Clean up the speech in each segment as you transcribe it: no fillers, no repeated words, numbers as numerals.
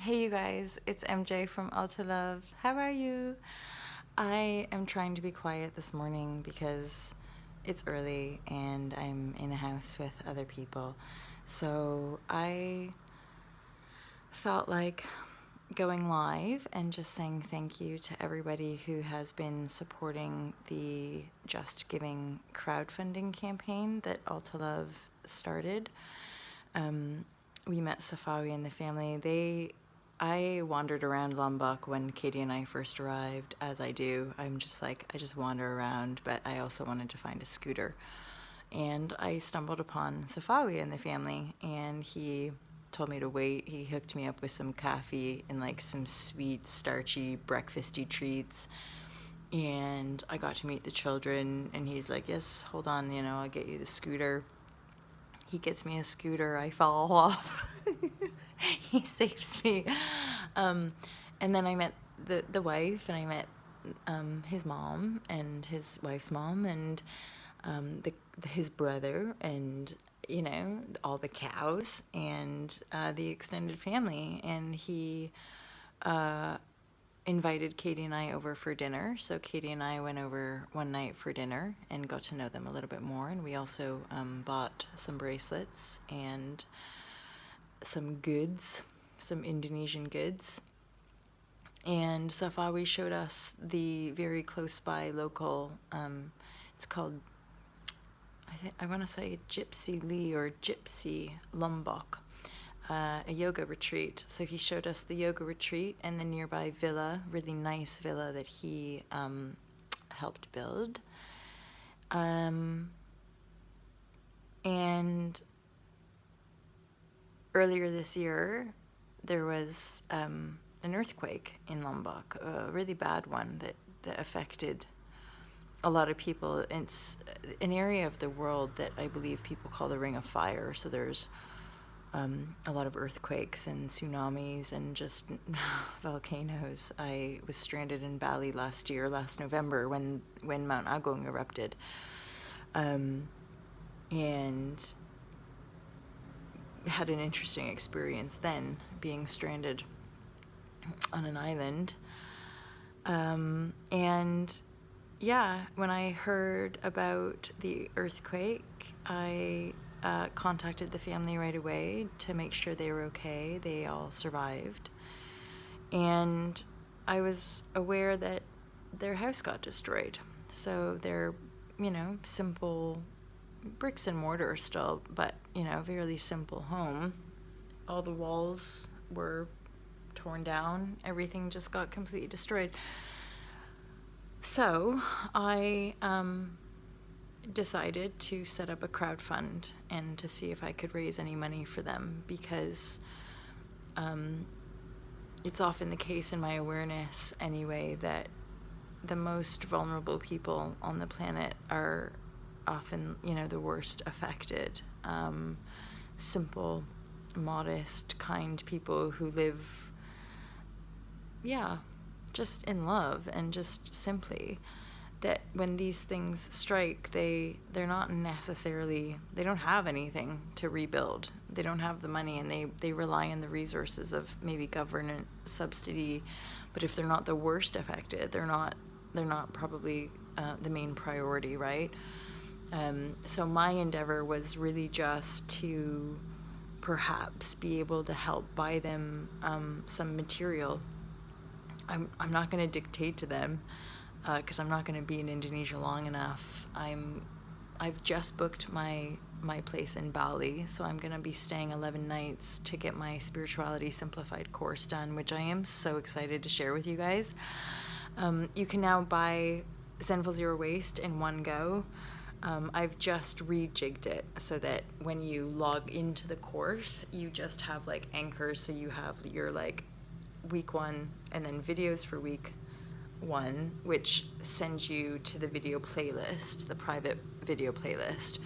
Hey you guys, it's MJ from Alta Love. How are you? I am trying to be quiet this morning because it's early and I'm in a house with other people. So I felt like going live and just saying thank you to everybody who has been supporting the Just Giving crowdfunding campaign that Alta Love started. We met Safawi and the family. I wandered around Lombok when Katie and I first arrived, as I do. I just wander around, but I also wanted to find a scooter. And I stumbled upon Safawi and the family, and he told me to wait. He hooked me up with some coffee and like some sweet, starchy, breakfasty treats. And I got to meet the children, and he's like, yes, hold on, I'll get you the scooter. He gets me a scooter, I fall off. He saves me. And then I met the wife, and I met his mom and his wife's mom, and his brother, and all the cows, and the extended family. And he invited Katie and I over for dinner. So Katie and I went over one night for dinner and got to know them a little bit more. And we also bought some bracelets and some goods, some Indonesian goods. And Safawi showed us the very close by local, it's called, I want to say Gypsy Lee or Gypsy Lombok, a yoga retreat. So he showed us the yoga retreat and the nearby villa, really nice villa that he helped build. And earlier this year, there was an earthquake in Lombok, a really bad one that affected a lot of people. It's an area of the world that I believe people call the Ring of Fire. So there's a lot of earthquakes and tsunamis and just volcanoes. I was stranded in Bali last November, when Mount Agung erupted. And had an interesting experience then, being stranded on an island. And yeah, when I heard about the earthquake, I contacted the family right away to make sure they were okay. They all survived. And I was aware that their house got destroyed. So they're, simple bricks and mortar still, but, fairly simple home. All the walls were torn down. Everything just got completely destroyed. So I decided to set up a crowdfund and to see if I could raise any money for them, because it's often the case in my awareness anyway that the most vulnerable people on the planet are often, the worst affected. Simple, modest, kind people who live, just in love, and just simply that when these things strike, they're not necessarily, they don't have anything to rebuild. They don't have the money, and they rely on the resources of maybe government subsidy. But if they're not the worst affected, they're not probably the main priority, right? So my endeavor was really just to perhaps be able to help buy them some material. I'm not going to dictate to them, because I'm not going to be in Indonesia long enough. I've just booked my place in Bali, so I'm going to be staying 11 nights to get my Spirituality Simplified course done, which I am so excited to share with you guys. You can now buy Zenful Zero Waste in one go. I've just rejigged it so that when you log into the course, you just have like anchors. So you have your like week 1 and then videos for week 1, which sends you to the video playlist, the private video playlist,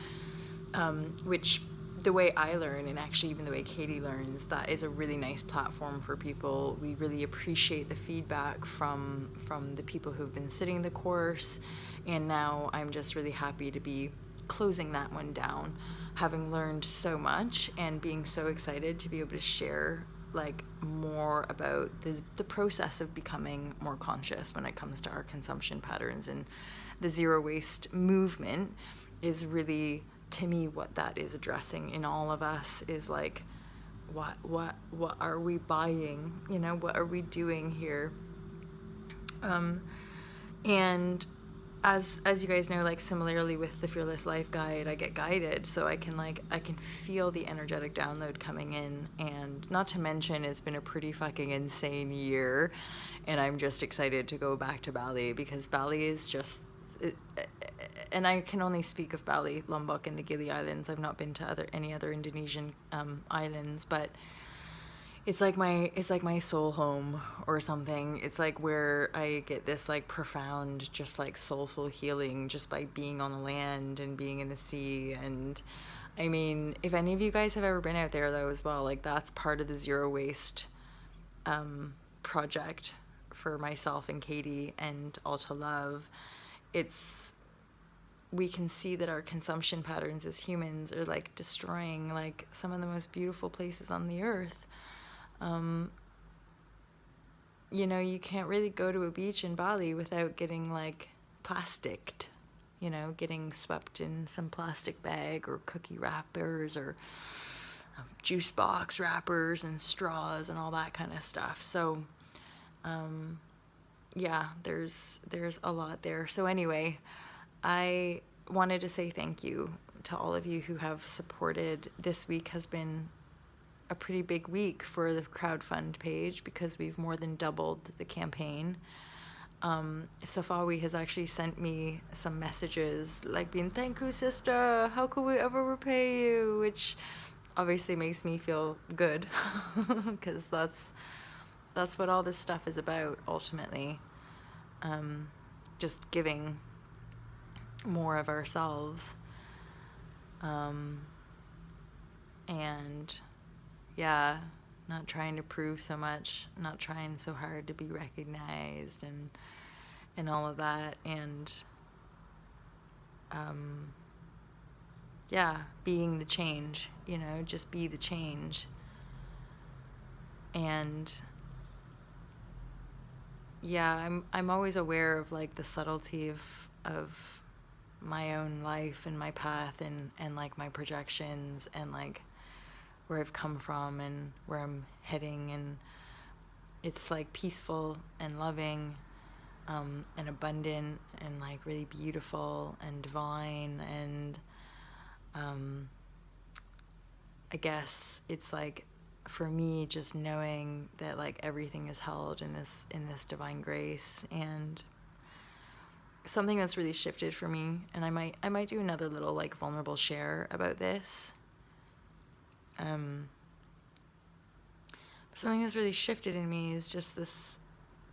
which the way I learn, and actually even the way Katie learns, that is a really nice platform for people. We really appreciate the feedback from the people who've been sitting the course, and now I'm just really happy to be closing that one down, having learned so much and being so excited to be able to share like more about the process of becoming more conscious when it comes to our consumption patterns. And the zero waste movement is really, to me, what that is addressing in all of us is like, what are we buying? You know, what are we doing here? And as you guys know, like similarly with the Fearless Life Guide, I get guided, so I can feel the energetic download coming in. And not to mention, it's been a pretty fucking insane year, and I'm just excited to go back to Bali, because Bali is just, and I can only speak of Bali, Lombok, and the Gili Islands. I've not been to any other Indonesian islands, but it's like my soul home or something. It's like where I get this like profound, just like soulful healing just by being on the land and being in the sea. And I mean, if any of you guys have ever been out there though as well, like that's part of the zero waste project for myself and Katie and All to Love. We can see that our consumption patterns as humans are like destroying like some of the most beautiful places on the earth. You know, you can't really go to a beach in Bali without getting like plasticked, you know, getting swept in some plastic bag or cookie wrappers or juice box wrappers and straws and all that kind of stuff. So, yeah, there's a lot there. So anyway, I wanted to say thank you to all of you who have supported. This week has been a pretty big week for the CrowdFund page because we've more than doubled the campaign. Safawi has actually sent me some messages like being, thank you, sister, how could we ever repay you? Which obviously makes me feel good because that's what all this stuff is about ultimately. Just giving more of ourselves. And yeah, not trying to prove so much, not trying so hard to be recognized and all of that. And yeah, being the change, you know, just be the change. And yeah, I'm always aware of like the subtlety of my own life and my path and like my projections and like where I've come from and where I'm heading, and it's like peaceful and loving and abundant and like really beautiful and divine. And I guess it's like for me just knowing that like everything is held in this divine grace. And something that's really shifted for me, and I might do another little like vulnerable share about this. Something that's really shifted in me is just this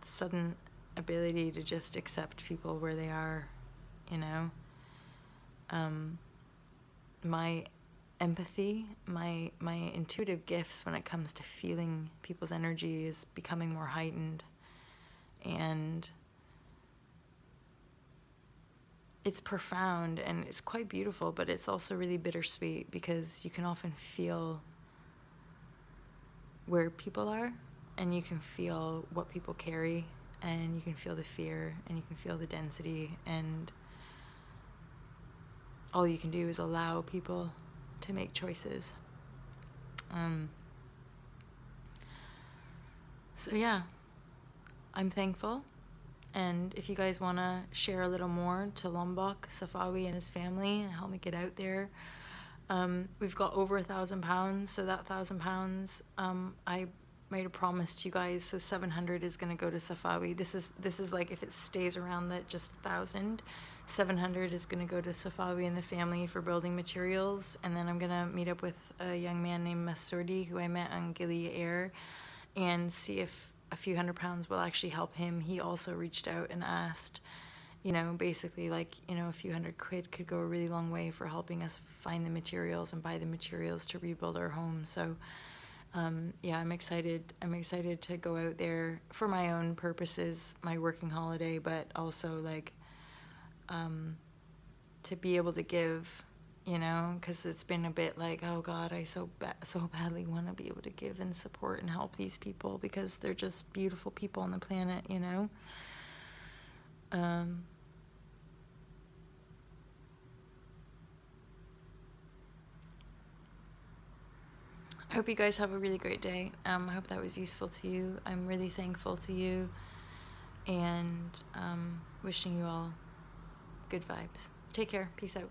sudden ability to just accept people where they are, you know. My empathy, my intuitive gifts when it comes to feeling people's energy is becoming more heightened. And it's profound and it's quite beautiful, but it's also really bittersweet because you can often feel where people are and you can feel what people carry and you can feel the fear and you can feel the density, and all you can do is allow people to make choices. So yeah, I'm thankful. And if you guys want to share a little more to Lombok, Safawi and his family, and help me get out there, we've got over £1,000. So that £1,000, I made a promise to you guys. So 700 is going to go to Safawi. This is like if it stays around that just 1,000, 700 is going to go to Safawi and the family for building materials. And then I'm going to meet up with a young man named Masoudi who I met on Gili Air, and see if a few £100 will actually help him. He also reached out and asked, you know, basically like, you know, a few £100 could go a really long way for helping us find the materials and buy the materials to rebuild our home. So yeah, I'm excited to go out there for my own purposes, my working holiday, but also like to be able to give you know, because it's been a bit like, oh God, I so badly want to be able to give and support and help these people because they're just beautiful people on the planet, you know. I hope you guys have a really great day. I hope that was useful to you. I'm really thankful to you, and wishing you all good vibes. Take care. Peace out.